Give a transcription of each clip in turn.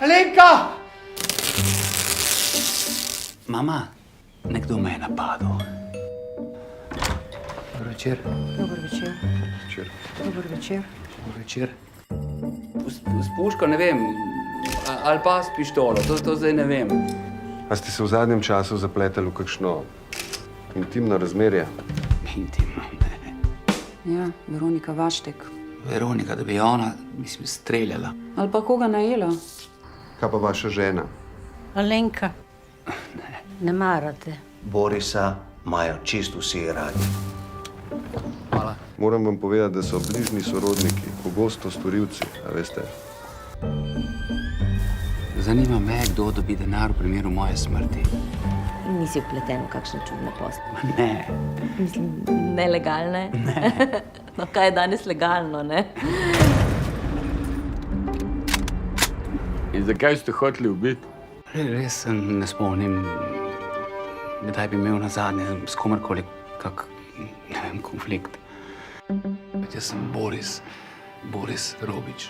Alenka! Mama, nekdo me je napadel. Dober večer. Dober večer. Večer. Dober večer. Dober večer. S puško, ne vem, ali pa s pištolo, to zdaj ne vem. A ste se v zadnjem času zapletali v kakšno intimno razmerje? Intimno, ne. Ja, Veronika Vaštek. Veronika, da bi ona, mislim, streljala. Ali pa koga najela? Kaj pa vaša žena? Alenka, ne marate. Borisa imajo čisto vsi radi. Hvala. Moram vam povedati, da so bližnji sorodniki pogosto storilci, a veste. Zanima me, kdo dobi denar v primeru moje smrti. Nisi vpleten v kakšne čudne posle. Ma ne. Mislim, nelegalne. Ne. No, kaj je danes legalno, ne? In zakaj ste hoteli ubiti? Res se ne spomnim, kdaj bi imel nazadnje s komerkoli kak, ne vem, konflikt. Jaz sem Boris Robič.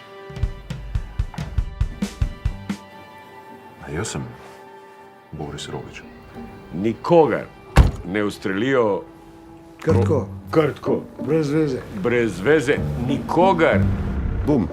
A jaz sem Boris Robič. Nikogar ne ustrelijo Krtko. krtko, Brez veze. brez veze, nikogar. Bum.